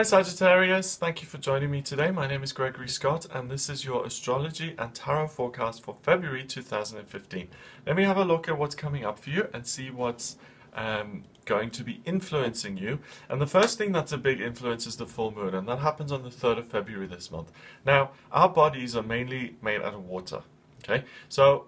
Hi Sagittarius, thank you for joining me today. My name is Gregory Scott and this is your astrology and tarot forecast for February 2015. Let me have a look at what's coming up for you and see what's going to be influencing you. And the first thing that's a big influence is the full moon, and that happens on the 3rd of February this month. Now, our bodies are mainly made out of water, okay? So,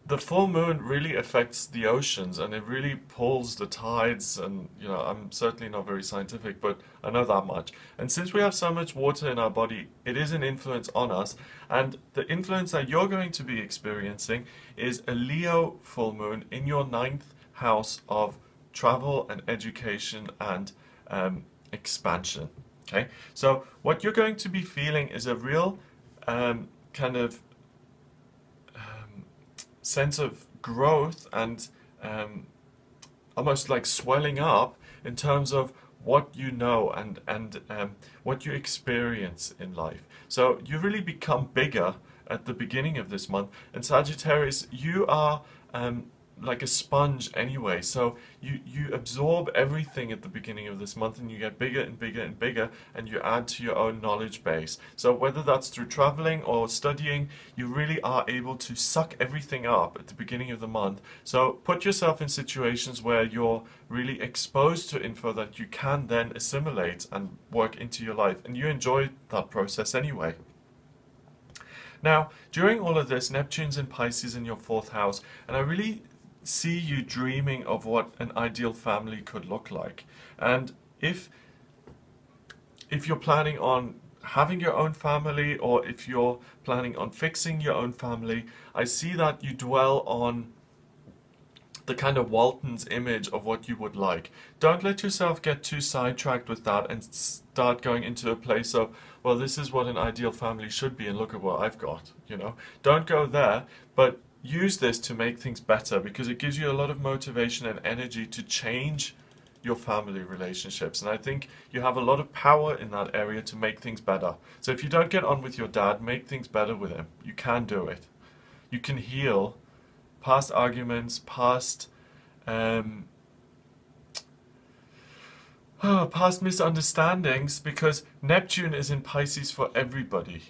the full moon really affects the oceans and it really pulls the tides, and I'm certainly not very scientific, but I know that much. And since we have so much water in our body, it is an influence on us, and the influence that you're going to be experiencing is a Leo full moon in your 9th house of travel and education and expansion. Okay, so what you're going to be feeling is a real kind of sense of growth and almost like swelling up in terms of what you know and what you experience in life. So you really become bigger at the beginning of this month. And Sagittarius, you are like a sponge anyway, so you absorb everything at the beginning of this month, and you get bigger and bigger and bigger, and you add to your own knowledge base. So whether that's through traveling or studying, you really are able to suck everything up at the beginning of the month. So put yourself in situations where you're really exposed to info that you can then assimilate and work into your life, and you enjoy that process anyway. Now, during all of this, Neptune's in Pisces in your 4th house, and I really see you dreaming of what an ideal family could look like. And if you're planning on having your own family, or if you're planning on fixing your own family, I see that you dwell on the kind of Walton's image of what you would like. Don't let yourself get too sidetracked with that and start going into a place of, well, this is what an ideal family should be and look at what I've got, Don't go there, but use this to make things better, because it gives you a lot of motivation and energy to change your family relationships. And I think you have a lot of power in that area to make things better. So if you don't get on with your dad, make things better with him. You can do it. You can heal past arguments, past misunderstandings, because Neptune is in Pisces for everybody.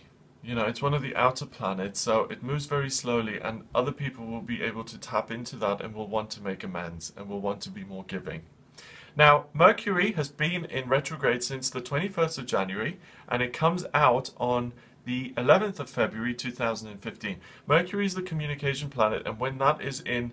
It's one of the outer planets, so it moves very slowly, and other people will be able to tap into that and will want to make amends and will want to be more giving. Now, Mercury has been in retrograde since the 21st of January, and it comes out on the 11th of February 2015. Mercury is the communication planet, and when that is in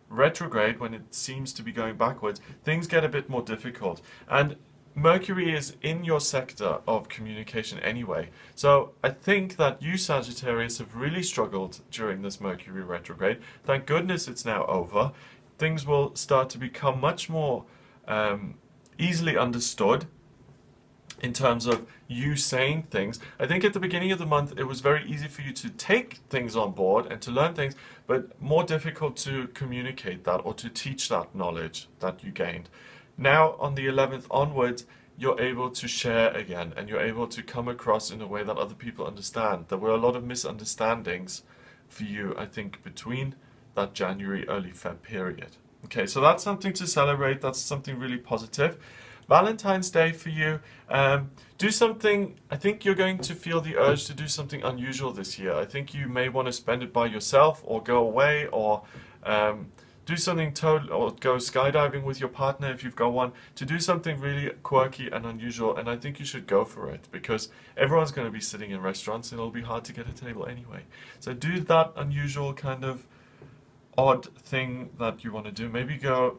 retrograde, when it seems to be going backwards, things get a bit more difficult. And Mercury is in your sector of communication anyway. So I think that you, Sagittarius, have really struggled during this Mercury retrograde. Thank goodness it's now over. Things will start to become much more easily understood in terms of you saying things. I think at the beginning of the month it was very easy for you to take things on board and to learn things, but more difficult to communicate that or to teach that knowledge that you gained. Now on the 11th onwards, you're able to share again, and you're able to come across in a way that other people understand. There were a lot of misunderstandings for you, I think, between that January, early Feb period. Okay, so that's something to celebrate. That's something really positive. Valentine's Day for you, do something. I think you're going to feel the urge to do something unusual this year. I think you may want to spend it by yourself, or go away, or do something total, or go skydiving with your partner if you've got one, to do something really quirky and unusual. And I think you should go for it, because everyone's going to be sitting in restaurants and it'll be hard to get a table anyway. So do that unusual kind of odd thing that you want to do. Maybe go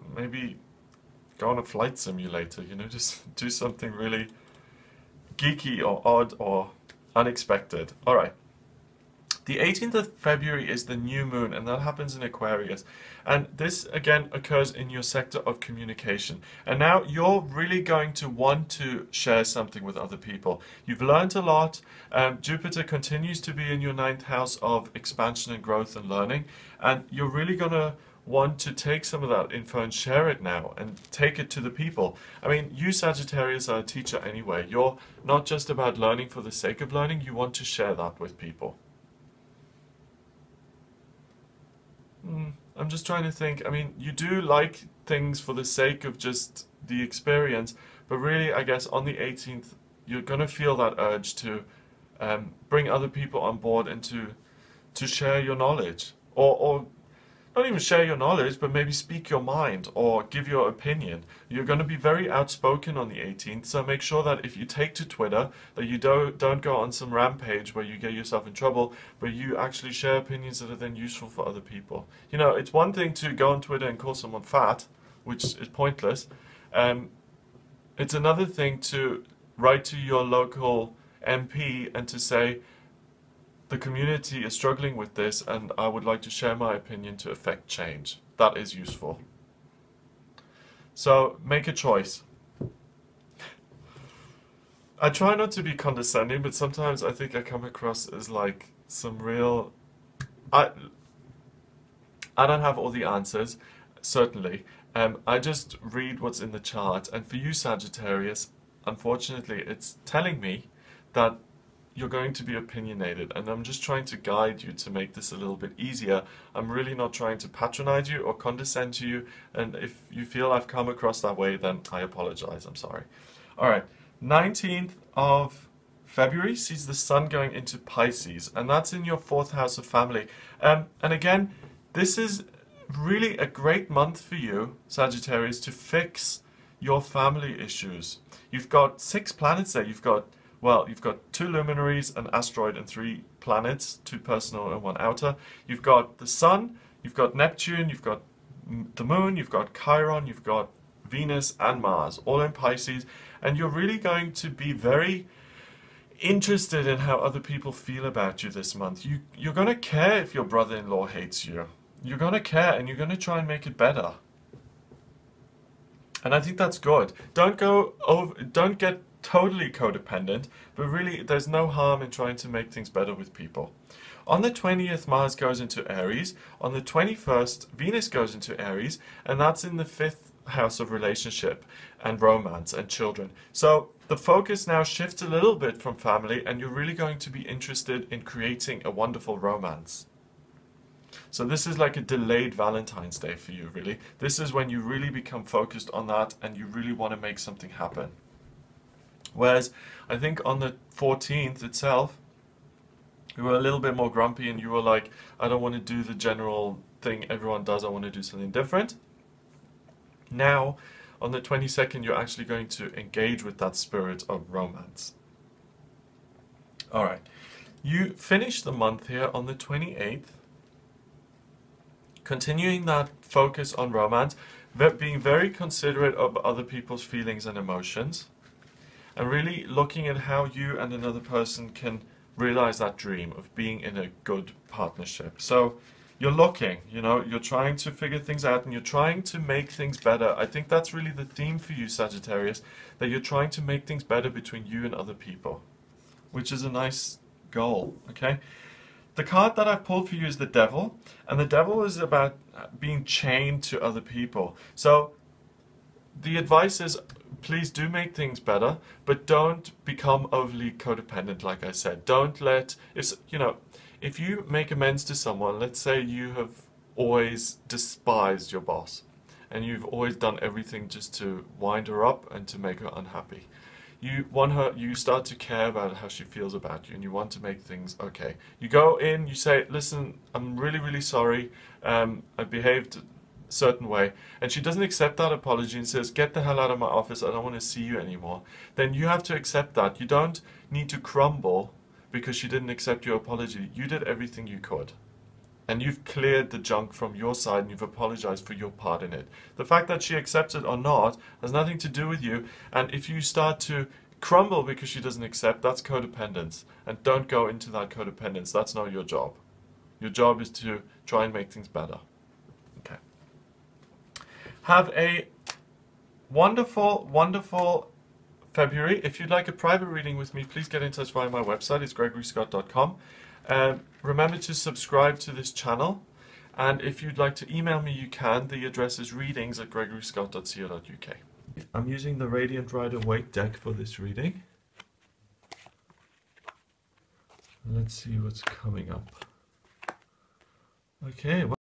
on a flight simulator, just do something really geeky or odd or unexpected. All right. The 18th of February is the new moon, and that happens in Aquarius. And this again occurs in your sector of communication. And now you're really going to want to share something with other people. You've learned a lot. Jupiter continues to be in your 9th house of expansion and growth and learning. And you're really going to want to take some of that info and share it now and take it to the people. I mean, you Sagittarius are a teacher anyway. You're not just about learning for the sake of learning. You want to share that with people. I'm just trying to think. I mean, you do like things for the sake of just the experience, But really, I guess on the 18th, you're going to feel that urge to bring other people on board and to share your knowledge. Or not even share your knowledge, but maybe speak your mind or give your opinion. You're going to be very outspoken on the 18th, so make sure that if you take to Twitter, that you don't go on some rampage where you get yourself in trouble, but you actually share opinions that are then useful for other people. You know, it's one thing to go on Twitter and call someone fat, which is pointless. It's another thing to write to your local MP and to say, the community is struggling with this and I would like to share my opinion to affect change. That is useful. So make a choice. I try not to be condescending, but sometimes I think I come across as like some real... I don't have all the answers, certainly. I just read what's in the chart, and for you Sagittarius, unfortunately it's telling me that you're going to be opinionated, and I'm just trying to guide you to make this a little bit easier. I'm really not trying to patronize you or condescend to you, and if you feel I've come across that way, then I apologize, I'm sorry. Alright, 19th of February sees the sun going into Pisces, and that's in your 4th house of family. And again, this is really a great month for you, Sagittarius, to fix your family issues. You've got 6 planets there. You've got 2 luminaries, an asteroid, and 3 planets, 2 personal and 1 outer. You've got the sun, you've got Neptune, you've got the moon, you've got Chiron, you've got Venus and Mars, all in Pisces, and you're really going to be very interested in how other people feel about you this month. You're going to care if your brother-in-law hates you. You're going to care, and you're going to try and make it better. And I think that's good. Don't get totally codependent, but really there's no harm in trying to make things better with people. On the 20th, Mars goes into Aries. On the 21st, Venus goes into Aries, and that's in the 5th house of relationship and romance and children. So the focus now shifts a little bit from family, and you're really going to be interested in creating a wonderful romance. So this is like a delayed Valentine's Day for you, really. This is when you really become focused on that and you really want to make something happen. Whereas I think on the 14th itself, you were a little bit more grumpy and you were like, I don't want to do the general thing everyone does, I want to do something different. Now, on the 22nd, you're actually going to engage with that spirit of romance. Alright, you finish the month here on the 28th, continuing that focus on romance, being very considerate of other people's feelings and emotions, and really looking at how you and another person can realize that dream of being in a good partnership. So you're looking, you know, you're trying to figure things out and you're trying to make things better. I think that's really the theme for you, Sagittarius, that you're trying to make things better between you and other people, which is a nice goal, okay? The card that I've pulled for you is the Devil, and the Devil is about being chained to other people. So the advice is, please do make things better, but don't become overly codependent, like I said. Don't let, if you make amends to someone, let's say you have always despised your boss, and you've always done everything just to wind her up and to make her unhappy. You start to care about how she feels about you, and you want to make things okay. You go in, you say, listen, I'm really, really sorry, I behaved a certain way, and she doesn't accept that apology and says, get the hell out of my office, I don't want to see you anymore. Then you have to accept that. You don't need to crumble because she didn't accept your apology. You did everything you could. And you've cleared the junk from your side and you've apologized for your part in it. The fact that she accepts it or not has nothing to do with you. And if you start to crumble because she doesn't accept, that's codependence. And don't go into that codependence. That's not your job. Your job is to try and make things better. Okay. Have a wonderful, wonderful February. If you'd like a private reading with me, please get in touch via my website. It's gregoryscott.com. Remember to subscribe to this channel, and if you'd like to email me, you can. The address is readings@gregoryscott.co.uk. I'm using the Radiant Rider Waite deck for this reading. Let's see what's coming up. Okay.